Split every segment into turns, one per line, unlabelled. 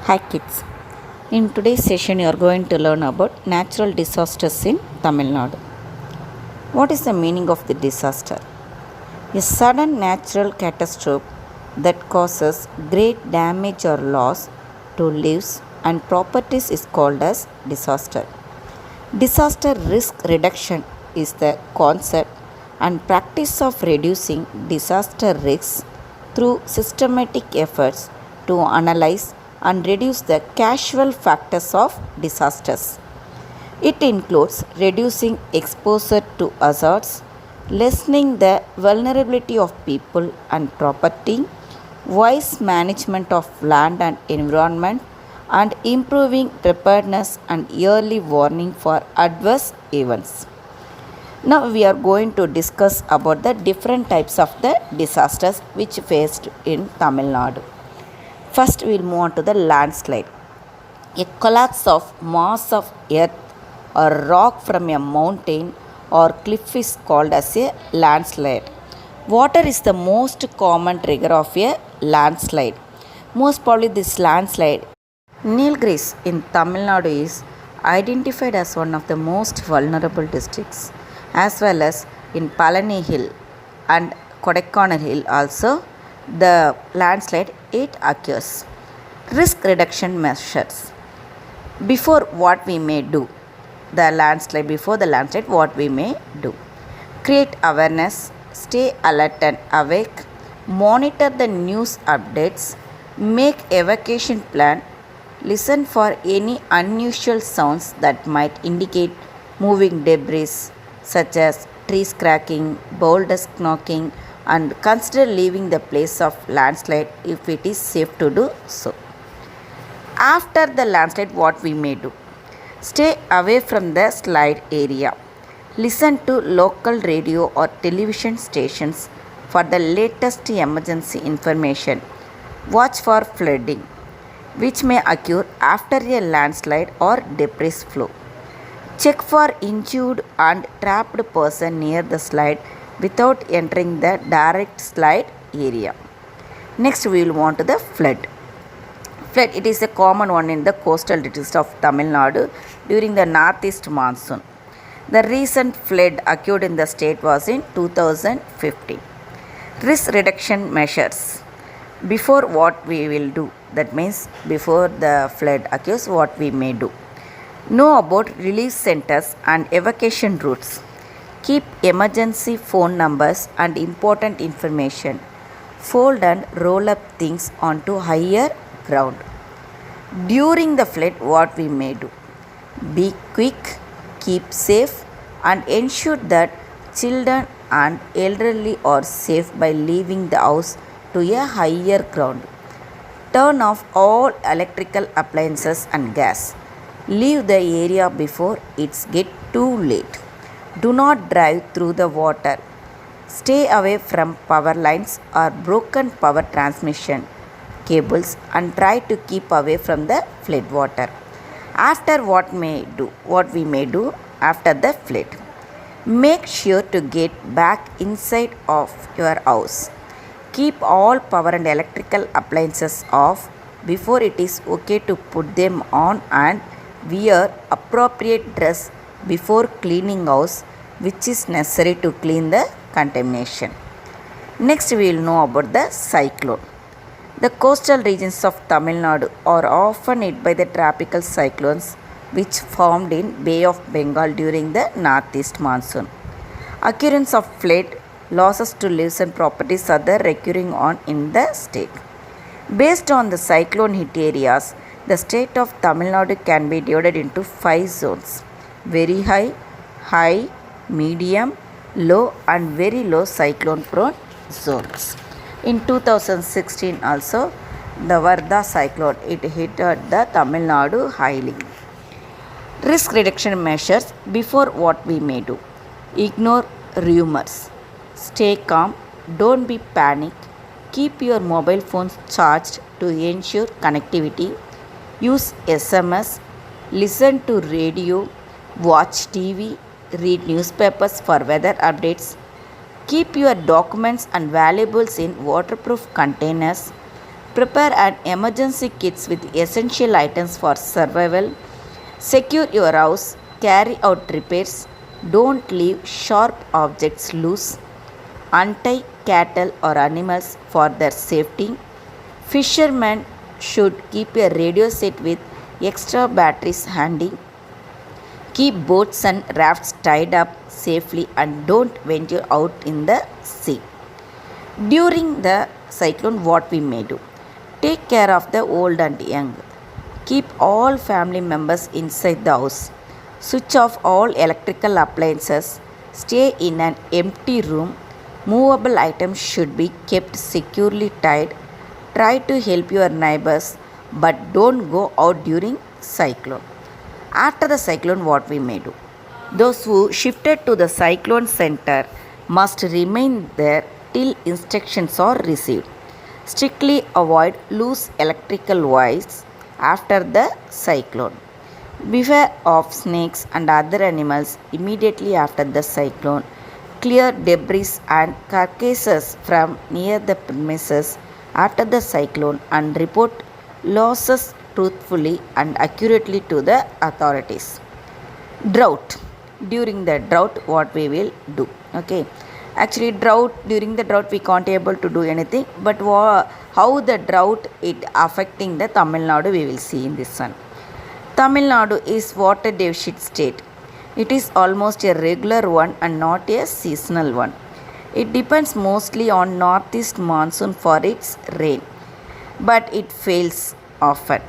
Hi kids. In today's session you are going to learn about natural disasters in Tamil Nadu. What is the meaning of the disaster? A sudden natural catastrophe that causes great damage or loss to lives and properties is called as disaster. Disaster risk reduction is the concept and practice of reducing disaster risks through systematic efforts to analyze and reduce the casual factors of disasters. It includes reducing exposure to hazards, lessening the vulnerability of people and property, wise management of land and environment, and improving preparedness and early warning for adverse events. Now we are going to discuss about the different types of the disasters which faced in Tamil Nadu. First we will move on to the landslide. A collapse of mass of earth or rock from a mountain or cliff is called as a landslide. Water is the most common trigger of a landslide. Most probably this landslide, Nilgiris in Tamil Nadu is identified as one of the most vulnerable districts, as well as in Palani Hill and Kodaikanal Hill also the landslide it occurs. Risk reduction measures. Before what we may do, before the landslide, what we may do. Create awareness, stay alert and awake, monitor the news updates, make evacuation plan, listen for any unusual sounds that might indicate moving debris such as trees cracking, boulders knocking, and consider leaving the place of landslide if it is safe to do so. After the landslide, what we may do? Stay away from the slide area. Listen to local radio or television stations for the latest emergency information. Watch for flooding, which may occur after a landslide or debris flow. Check for injured and trapped person near the slide without entering the direct slide area. Next we will move on to the flood. Flood, it is a common one in the coastal districts of Tamil Nadu during the northeast monsoon. The recent flood occurred in the state was in 2015. Risk reduction measures. Before what we will do, that means before the flood occurs, what we may do. Know about relief centers and evacuation routes. Keep emergency phone numbers and important information. Fold and roll up things onto higher ground. During the flood, what we may do? Be quick, keep safe, and ensure that children and elderly are safe by leaving the house to a higher ground. Turn off all electrical appliances and gas. Leave the area before it's get too late. Do not drive through the water. Stay away from power lines or broken power transmission cables and try to keep away from the flood water. After what we may do after the flood. Make sure to get back inside of your house. Keep all power and electrical appliances off before it is okay to put them on, and wear appropriate dress before cleaning house, which is necessary to clean the contamination. Next we will know about the cyclone. The coastal regions of Tamil Nadu are often hit by the tropical cyclones which formed in Bay of Bengal during the northeast monsoon. Occurrence of flood, losses to lives and properties are the recurring on in the state. Based on the cyclone hit areas, the state of Tamil Nadu can be divided into 5 zones: very high, high, medium, low and very low cyclone prone zones. In 2016 also, the Varda cyclone, it hit the Tamil Nadu highly. Risk reduction measures. Before what we may do. Ignore rumors. Stay calm. Don't be panic. Keep your mobile phones charged to ensure connectivity. Use SMS. Listen to radio. Watch TV. Read newspapers for weather updates. Keep your documents and valuables in waterproof containers. Prepare an emergency kits with essential items for survival. Secure your house. Carry out repairs. Don't leave sharp objects loose. Untie cattle or animals for their safety. Fishermen should keep a radio set with extra batteries handy. Keep boats and rafts tied up safely and don't venture out in the sea. During the cyclone, what we may do? Take care of the old and young. Keep all family members inside the house. Switch off all electrical appliances. Stay in an empty room. Movable items should be kept securely tied. Try to help your neighbors, but don't go out during cyclone. After the cyclone, what we may do? Those who shifted to the cyclone center must remain there till instructions are received. Strictly avoid loose electrical wires after the cyclone. Beware of snakes and other animals immediately after the cyclone. Clear debris and carcasses from near the premises after the cyclone and report losses truthfully and accurately to the authorities. Drought. During the drought, what we will do? Okay. Actually, during the drought we can't able to do anything, but how the drought it affecting the Tamil Nadu we will see in this one. Tamil Nadu is water deficit state. It is almost a regular one and not a seasonal one. It depends mostly on northeast monsoon for its rain, but it fails often.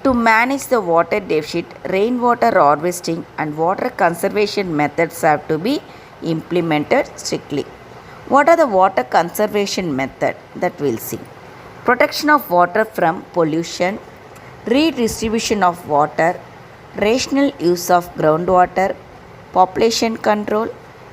To manage the water deficit, rainwater harvesting and water conservation methods have to be implemented strictly. What are the water conservation methods that we'll see? Protection of water from pollution, redistribution of water, rational use of groundwater, population control,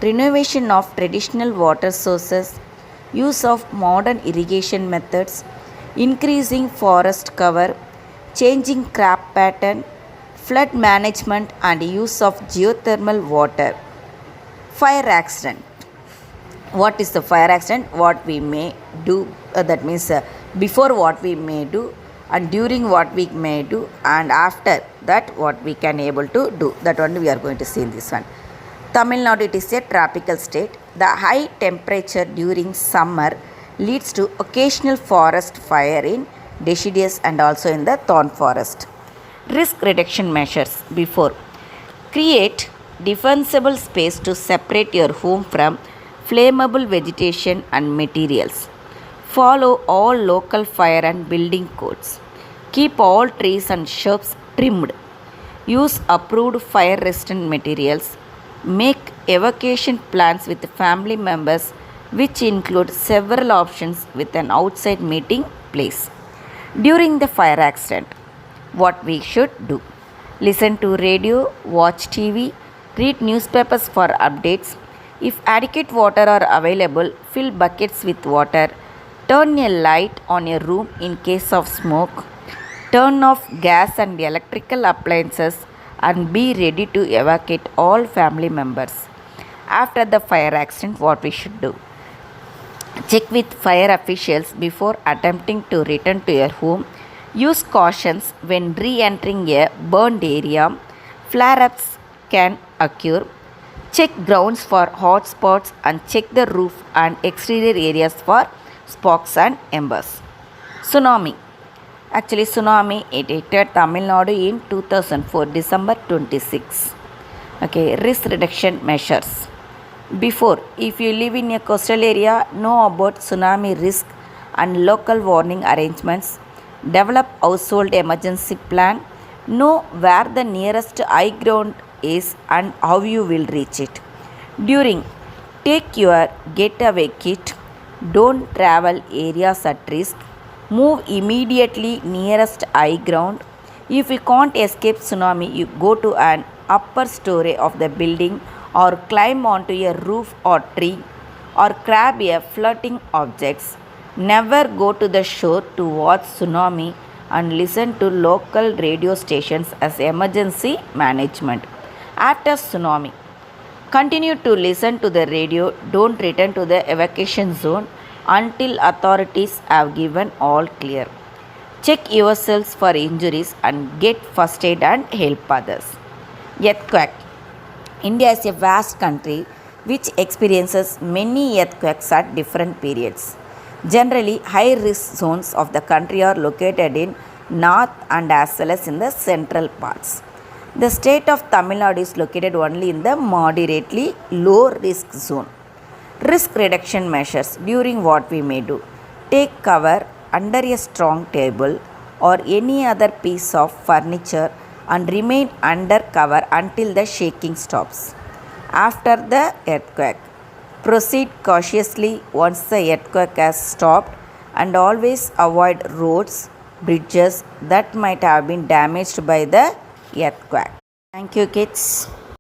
renovation of traditional water sources, use of modern irrigation methods, increasing forest cover, changing crop pattern, flood management and use of geothermal water. Fire accident. What is the fire accident? What we may do, that means before what we may do and during what we may do and after that what we can able to do. That one we are going to see in this one. Tamil Nadu, it is a tropical state. The high temperature during summer leads to occasional forest fire in deciduous and also in the thorn forest. Risk reduction measures. Before, create defensible space to separate your home from flammable vegetation and materials. Follow all local fire and building codes. Keep all trees and shrubs trimmed. Use approved fire resistant materials. Make evacuation plans with family members, which include several options with an outside meeting place. During the fire accident, what we should do? Listen to radio, watch TV, read newspapers for updates. If adequate water are available, fill buckets with water. Turn a light on your room in case of smoke. Turn off gas and electrical appliances and be ready to evacuate all family members. After the fire accident, what we should do? Check with fire officials before attempting to return to your home. Use cautions when re-entering a burned area. Flare-ups can occur. Check grounds for hot spots and check the roof and exterior areas for sparks and embers. Tsunami. Actually, tsunami it hit Tamil Nadu in 2004, December 26. Okay, risk reduction measures. Before, if you live in a coastal area, know about tsunami risk and local warning arrangements. Develop household emergency plan. Know where the nearest high ground is and how you will reach it. During, take your getaway kit. Don't travel areas at risk. Move immediately nearest high ground. If you can't escape tsunami, you go to an upper story of the building or climb onto a roof or tree or grab a floating objects. Never go to the shore to watch tsunami and listen to local radio stations as emergency management. After tsunami, continue to listen to the radio. Don't return to the evacuation zone. until authorities have given all clear. Check yourselves for injuries and get first aid and help others. Earthquake. India is a vast country which experiences many earthquakes at different periods. Generally, high risk zones of the country are located in north and as well as in the central parts. The state of Tamil Nadu is located only in the moderately low risk zone. Risk reduction measures during what we may do. Take cover under a strong table or any other piece of furniture and remain under cover until the shaking stops. After the earthquake, proceed cautiously once the earthquake has stopped and always avoid roads, bridges that might have been damaged by the earthquake. Thank you, kids.